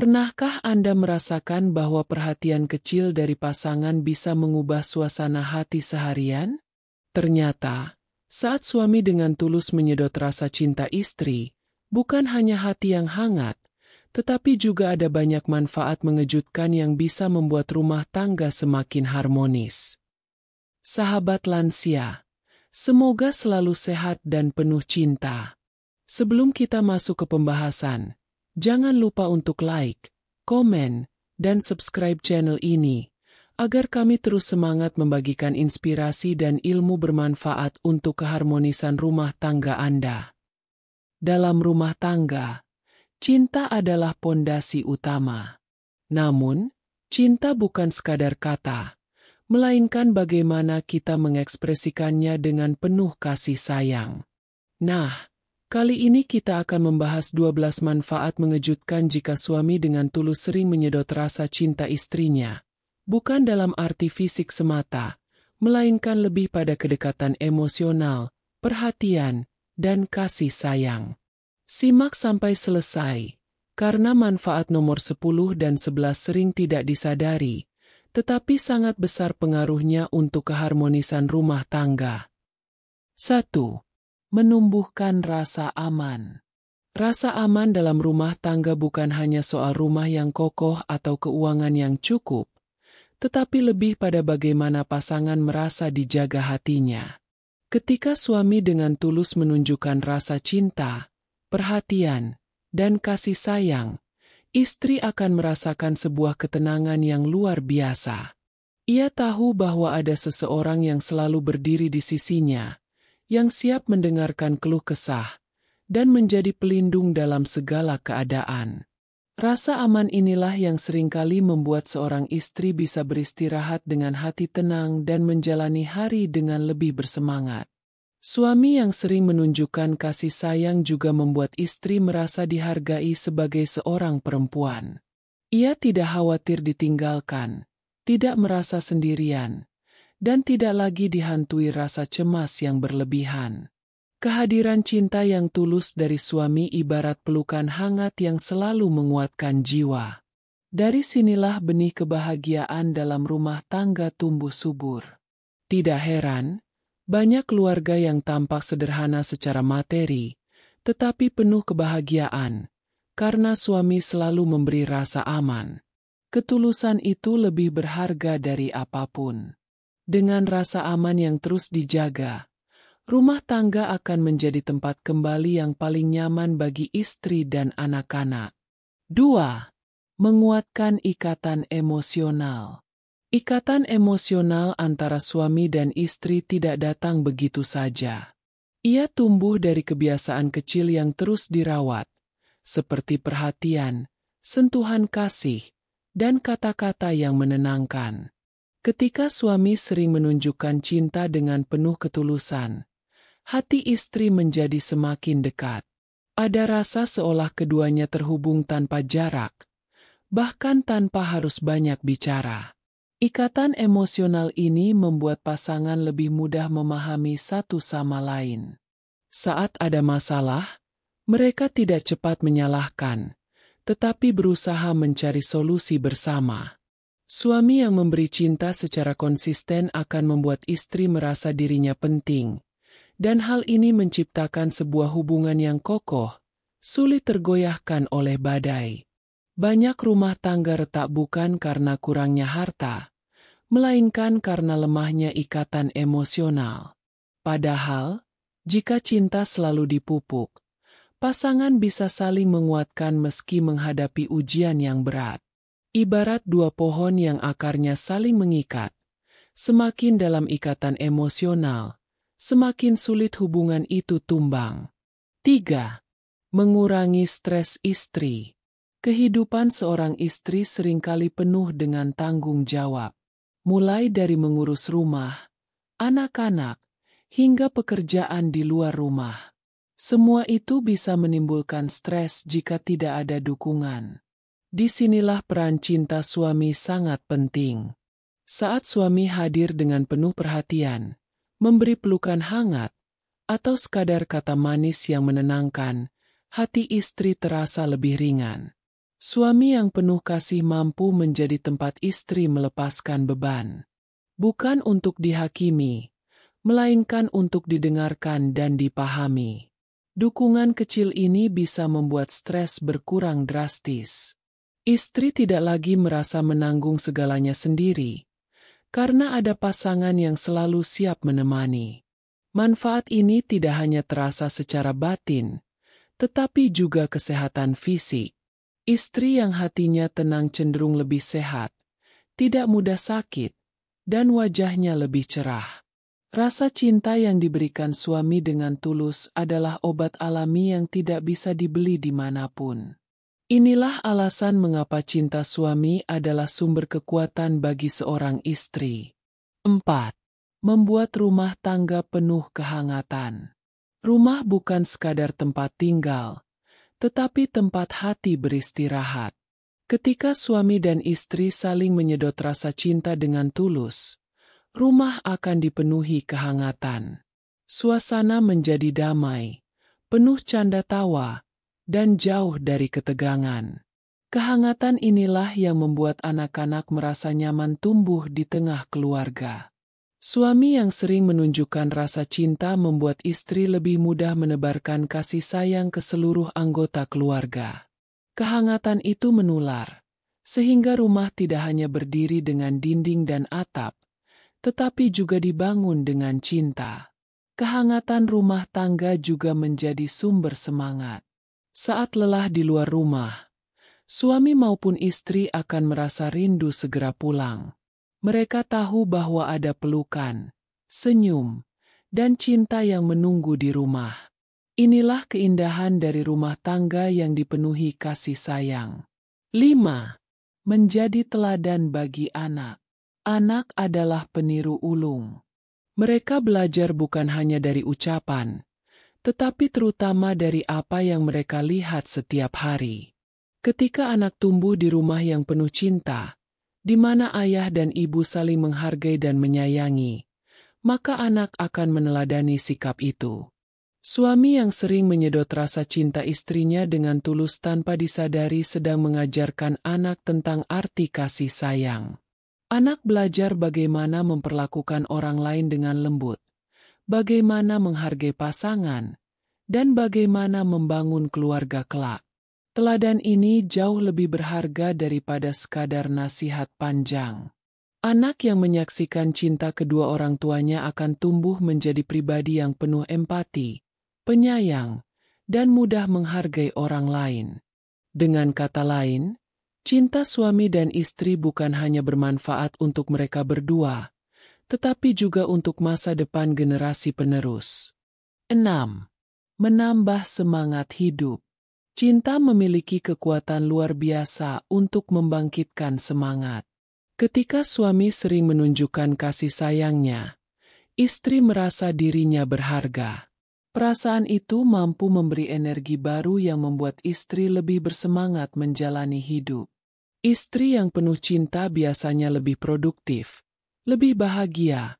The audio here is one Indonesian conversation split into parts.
Pernahkah Anda merasakan bahwa perhatian kecil dari pasangan bisa mengubah suasana hati seharian? Ternyata, saat suami dengan tulus menyedot rasa cinta istri, bukan hanya hati yang hangat, tetapi juga ada banyak manfaat mengejutkan yang bisa membuat rumah tangga semakin harmonis. Sahabat lansia, semoga selalu sehat dan penuh cinta. Sebelum kita masuk ke pembahasan, jangan lupa untuk like, komen, dan subscribe channel ini, agar kami terus semangat membagikan inspirasi dan ilmu bermanfaat untuk keharmonisan rumah tangga Anda. Dalam rumah tangga, cinta adalah pondasi utama. Namun, cinta bukan sekadar kata, melainkan bagaimana kita mengekspresikannya dengan penuh kasih sayang. Nah, kali ini kita akan membahas 12 manfaat mengejutkan jika suami dengan tulus sering menyedot rasa cinta istrinya. Bukan dalam arti fisik semata, melainkan lebih pada kedekatan emosional, perhatian, dan kasih sayang. Simak sampai selesai, karena manfaat nomor 10 dan 11 sering tidak disadari, tetapi sangat besar pengaruhnya untuk keharmonisan rumah tangga. 1. Menumbuhkan rasa aman. Rasa aman dalam rumah tangga bukan hanya soal rumah yang kokoh atau keuangan yang cukup, tetapi lebih pada bagaimana pasangan merasa dijaga hatinya. Ketika suami dengan tulus menunjukkan rasa cinta, perhatian, dan kasih sayang, istri akan merasakan sebuah ketenangan yang luar biasa. Ia tahu bahwa ada seseorang yang selalu berdiri di sisinya, yang siap mendengarkan keluh kesah, dan menjadi pelindung dalam segala keadaan. Rasa aman inilah yang seringkali membuat seorang istri bisa beristirahat dengan hati tenang dan menjalani hari dengan lebih bersemangat. Suami yang sering menunjukkan kasih sayang juga membuat istri merasa dihargai sebagai seorang perempuan. Ia tidak khawatir ditinggalkan, tidak merasa sendirian, dan tidak lagi dihantui rasa cemas yang berlebihan. Kehadiran cinta yang tulus dari suami ibarat pelukan hangat yang selalu menguatkan jiwa. Dari sinilah benih kebahagiaan dalam rumah tangga tumbuh subur. Tidak heran, banyak keluarga yang tampak sederhana secara materi, tetapi penuh kebahagiaan, karena suami selalu memberi rasa aman. Ketulusan itu lebih berharga dari apapun. Dengan rasa aman yang terus dijaga, rumah tangga akan menjadi tempat kembali yang paling nyaman bagi istri dan anak-anak. 2. Menguatkan ikatan emosional. Ikatan emosional antara suami dan istri tidak datang begitu saja. Ia tumbuh dari kebiasaan kecil yang terus dirawat, seperti perhatian, sentuhan kasih, dan kata-kata yang menenangkan. Ketika suami sering menunjukkan cinta dengan penuh ketulusan, hati istri menjadi semakin dekat. Ada rasa seolah keduanya terhubung tanpa jarak, bahkan tanpa harus banyak bicara. Ikatan emosional ini membuat pasangan lebih mudah memahami satu sama lain. Saat ada masalah, mereka tidak cepat menyalahkan, tetapi berusaha mencari solusi bersama. Suami yang memberi cinta secara konsisten akan membuat istri merasa dirinya penting, dan hal ini menciptakan sebuah hubungan yang kokoh, sulit tergoyahkan oleh badai. Banyak rumah tangga retak bukan karena kurangnya harta, melainkan karena lemahnya ikatan emosional. Padahal, jika cinta selalu dipupuk, pasangan bisa saling menguatkan meski menghadapi ujian yang berat. Ibarat dua pohon yang akarnya saling mengikat, semakin dalam ikatan emosional, semakin sulit hubungan itu tumbang. 3. Mengurangi stres istri. Kehidupan seorang istri seringkali penuh dengan tanggung jawab. Mulai dari mengurus rumah, anak-anak, hingga pekerjaan di luar rumah. Semua itu bisa menimbulkan stres jika tidak ada dukungan. Disinilah peran cinta suami sangat penting. Saat suami hadir dengan penuh perhatian, memberi pelukan hangat, atau sekadar kata manis yang menenangkan, hati istri terasa lebih ringan. Suami yang penuh kasih mampu menjadi tempat istri melepaskan beban. Bukan untuk dihakimi, melainkan untuk didengarkan dan dipahami. Dukungan kecil ini bisa membuat stres berkurang drastis. Istri tidak lagi merasa menanggung segalanya sendiri, karena ada pasangan yang selalu siap menemani. Manfaat ini tidak hanya terasa secara batin, tetapi juga kesehatan fisik. Istri yang hatinya tenang cenderung lebih sehat, tidak mudah sakit, dan wajahnya lebih cerah. Rasa cinta yang diberikan suami dengan tulus adalah obat alami yang tidak bisa dibeli dimanapun. Inilah alasan mengapa cinta suami adalah sumber kekuatan bagi seorang istri. 4. Membuat rumah tangga penuh kehangatan. Rumah bukan sekadar tempat tinggal, tetapi tempat hati beristirahat. Ketika suami dan istri saling menyedot rasa cinta dengan tulus, rumah akan dipenuhi kehangatan. Suasana menjadi damai, penuh canda tawa, dan jauh dari ketegangan. Kehangatan inilah yang membuat anak-anak merasa nyaman tumbuh di tengah keluarga. Suami yang sering menunjukkan rasa cinta membuat istri lebih mudah menebarkan kasih sayang ke seluruh anggota keluarga. Kehangatan itu menular, sehingga rumah tidak hanya berdiri dengan dinding dan atap, tetapi juga dibangun dengan cinta. Kehangatan rumah tangga juga menjadi sumber semangat. Saat lelah di luar rumah, suami maupun istri akan merasa rindu segera pulang. Mereka tahu bahwa ada pelukan, senyum, dan cinta yang menunggu di rumah. Inilah keindahan dari rumah tangga yang dipenuhi kasih sayang. 5. Menjadi teladan bagi anak. Anak adalah peniru ulung. Mereka belajar bukan hanya dari ucapan, tetapi terutama dari apa yang mereka lihat setiap hari. Ketika anak tumbuh di rumah yang penuh cinta, di mana ayah dan ibu saling menghargai dan menyayangi, maka anak akan meneladani sikap itu. Suami yang sering menyedot rasa cinta istrinya dengan tulus tanpa disadari sedang mengajarkan anak tentang arti kasih sayang. Anak belajar bagaimana memperlakukan orang lain dengan lembut, bagaimana menghargai pasangan, dan bagaimana membangun keluarga kelak. Teladan ini jauh lebih berharga daripada sekadar nasihat panjang. Anak yang menyaksikan cinta kedua orang tuanya akan tumbuh menjadi pribadi yang penuh empati, penyayang, dan mudah menghargai orang lain. Dengan kata lain, cinta suami dan istri bukan hanya bermanfaat untuk mereka berdua, tetapi juga untuk masa depan generasi penerus. 6. Menambah semangat hidup. Cinta memiliki kekuatan luar biasa untuk membangkitkan semangat. Ketika suami sering menunjukkan kasih sayangnya, istri merasa dirinya berharga. Perasaan itu mampu memberi energi baru yang membuat istri lebih bersemangat menjalani hidup. Istri yang penuh cinta biasanya lebih produktif, lebih bahagia,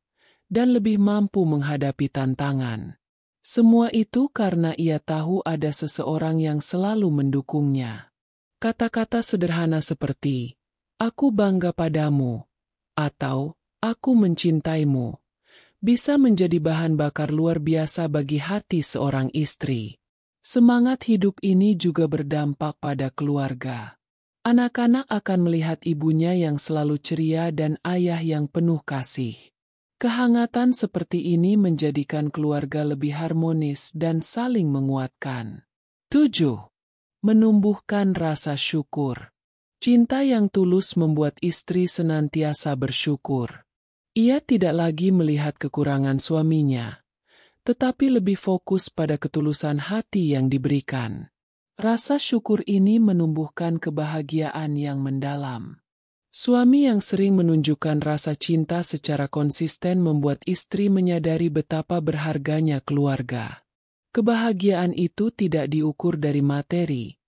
dan lebih mampu menghadapi tantangan. Semua itu karena ia tahu ada seseorang yang selalu mendukungnya. Kata-kata sederhana seperti, "Aku bangga padamu," atau "Aku mencintaimu," bisa menjadi bahan bakar luar biasa bagi hati seorang istri. Semangat hidup ini juga berdampak pada keluarga. Anak-anak akan melihat ibunya yang selalu ceria dan ayah yang penuh kasih. Kehangatan seperti ini menjadikan keluarga lebih harmonis dan saling menguatkan. 7. Menumbuhkan rasa syukur. Cinta yang tulus membuat istri senantiasa bersyukur. Ia tidak lagi melihat kekurangan suaminya, tetapi lebih fokus pada ketulusan hati yang diberikan. Rasa syukur ini menumbuhkan kebahagiaan yang mendalam. Suami yang sering menunjukkan rasa cinta secara konsisten membuat istri menyadari betapa berharganya keluarga. Kebahagiaan itu tidak diukur dari materi,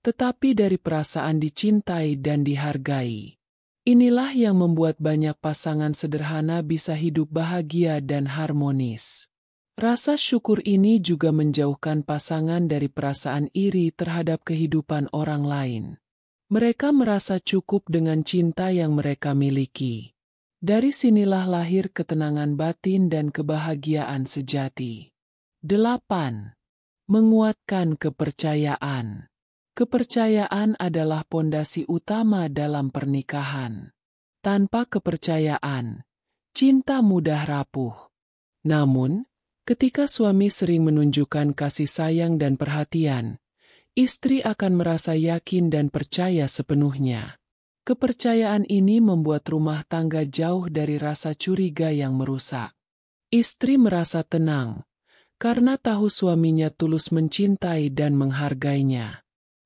tetapi dari perasaan dicintai dan dihargai. Inilah yang membuat banyak pasangan sederhana bisa hidup bahagia dan harmonis. Rasa syukur ini juga menjauhkan pasangan dari perasaan iri terhadap kehidupan orang lain. Mereka merasa cukup dengan cinta yang mereka miliki. Dari sinilah lahir ketenangan batin dan kebahagiaan sejati. 8. Menguatkan kepercayaan. Kepercayaan adalah pondasi utama dalam pernikahan. Tanpa kepercayaan, cinta mudah rapuh. Namun, ketika suami sering menunjukkan kasih sayang dan perhatian, istri akan merasa yakin dan percaya sepenuhnya. Kepercayaan ini membuat rumah tangga jauh dari rasa curiga yang merusak. Istri merasa tenang, karena tahu suaminya tulus mencintai dan menghargainya.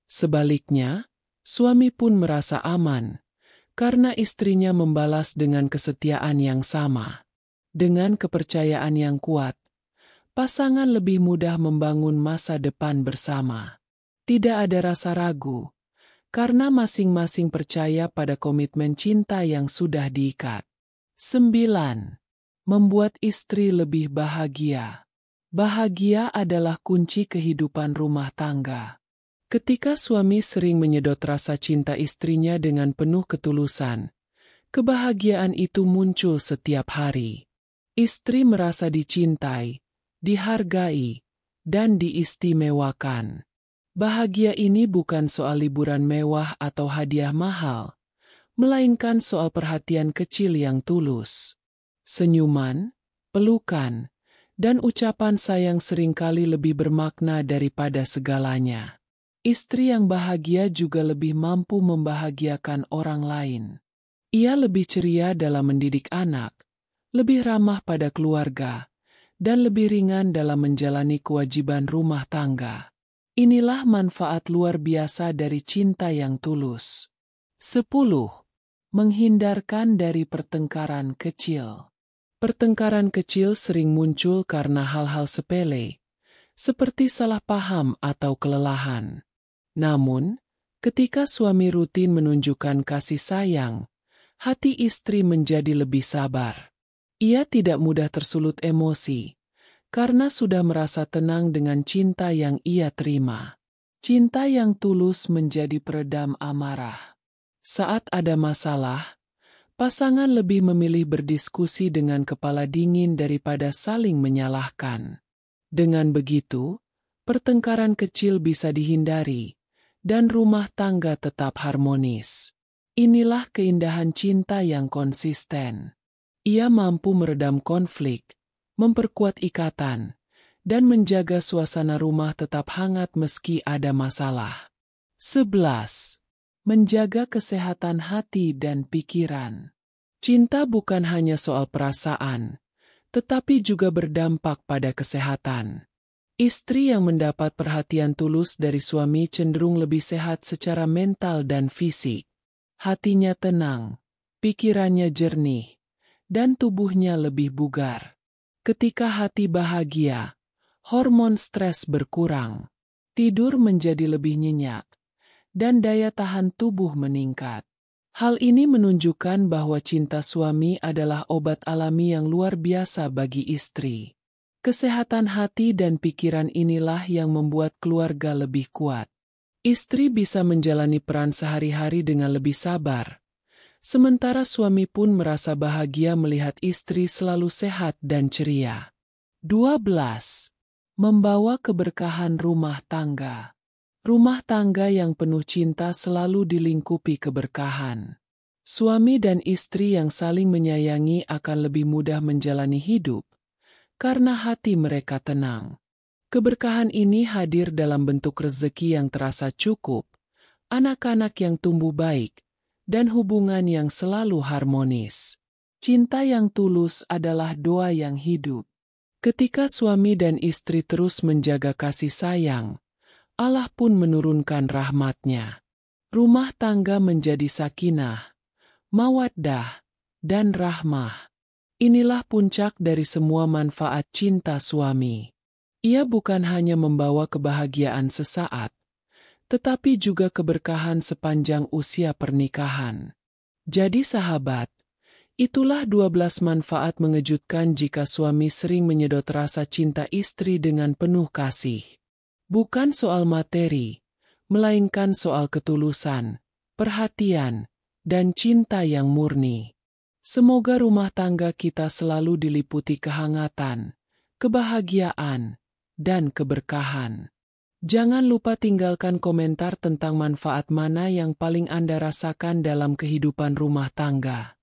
Sebaliknya, suami pun merasa aman, karena istrinya membalas dengan kesetiaan yang sama. Dengan kepercayaan yang kuat, pasangan lebih mudah membangun masa depan bersama. Tidak ada rasa ragu, karena masing-masing percaya pada komitmen cinta yang sudah diikat. 9. Membuat istri lebih bahagia. Bahagia adalah kunci kehidupan rumah tangga. Ketika suami sering menyedot rasa cinta istrinya dengan penuh ketulusan, kebahagiaan itu muncul setiap hari. Istri merasa dicintai, dihargai, dan diistimewakan. Bahagia ini bukan soal liburan mewah atau hadiah mahal, melainkan soal perhatian kecil yang tulus. Senyuman, pelukan, dan ucapan sayang seringkali lebih bermakna daripada segalanya. Istri yang bahagia juga lebih mampu membahagiakan orang lain. Ia lebih ceria dalam mendidik anak, lebih ramah pada keluarga, dan lebih ringan dalam menjalani kewajiban rumah tangga. Inilah manfaat luar biasa dari cinta yang tulus. 10. Menghindarkan dari pertengkaran kecil. Pertengkaran kecil sering muncul karena hal-hal sepele, seperti salah paham atau kelelahan. Namun, ketika suami rutin menunjukkan kasih sayang, hati istri menjadi lebih sabar. Ia tidak mudah tersulut emosi, karena sudah merasa tenang dengan cinta yang ia terima. Cinta yang tulus menjadi peredam amarah. Saat ada masalah, pasangan lebih memilih berdiskusi dengan kepala dingin daripada saling menyalahkan. Dengan begitu, pertengkaran kecil bisa dihindari, dan rumah tangga tetap harmonis. Inilah keindahan cinta yang konsisten. Ia mampu meredam konflik, memperkuat ikatan, dan menjaga suasana rumah tetap hangat meski ada masalah. 11. Menjaga kesehatan hati dan pikiran. Cinta bukan hanya soal perasaan, tetapi juga berdampak pada kesehatan. Istri yang mendapat perhatian tulus dari suami cenderung lebih sehat secara mental dan fisik. Hatinya tenang, pikirannya jernih, dan tubuhnya lebih bugar. Ketika hati bahagia, hormon stres berkurang, tidur menjadi lebih nyenyak, dan daya tahan tubuh meningkat. Hal ini menunjukkan bahwa cinta suami adalah obat alami yang luar biasa bagi istri. Kesehatan hati dan pikiran inilah yang membuat keluarga lebih kuat. Istri bisa menjalani peran sehari-hari dengan lebih sabar, sementara suami pun merasa bahagia melihat istri selalu sehat dan ceria. 12. Membawa keberkahan rumah tangga. Rumah tangga yang penuh cinta selalu dilingkupi keberkahan. Suami dan istri yang saling menyayangi akan lebih mudah menjalani hidup, karena hati mereka tenang. Keberkahan ini hadir dalam bentuk rezeki yang terasa cukup, anak-anak yang tumbuh baik, dan hubungan yang selalu harmonis. Cinta yang tulus adalah doa yang hidup. Ketika suami dan istri terus menjaga kasih sayang, Allah pun menurunkan rahmat-Nya. Rumah tangga menjadi sakinah, mawaddah, dan rahmah. Inilah puncak dari semua manfaat cinta suami. Ia bukan hanya membawa kebahagiaan sesaat, tetapi juga keberkahan sepanjang usia pernikahan. Jadi sahabat, itulah 12 manfaat mengejutkan jika suami sering menyedot rasa cinta istri dengan penuh kasih. Bukan soal materi, melainkan soal ketulusan, perhatian, dan cinta yang murni. Semoga rumah tangga kita selalu diliputi kehangatan, kebahagiaan, dan keberkahan. Jangan lupa tinggalkan komentar tentang manfaat mana yang paling Anda rasakan dalam kehidupan rumah tangga.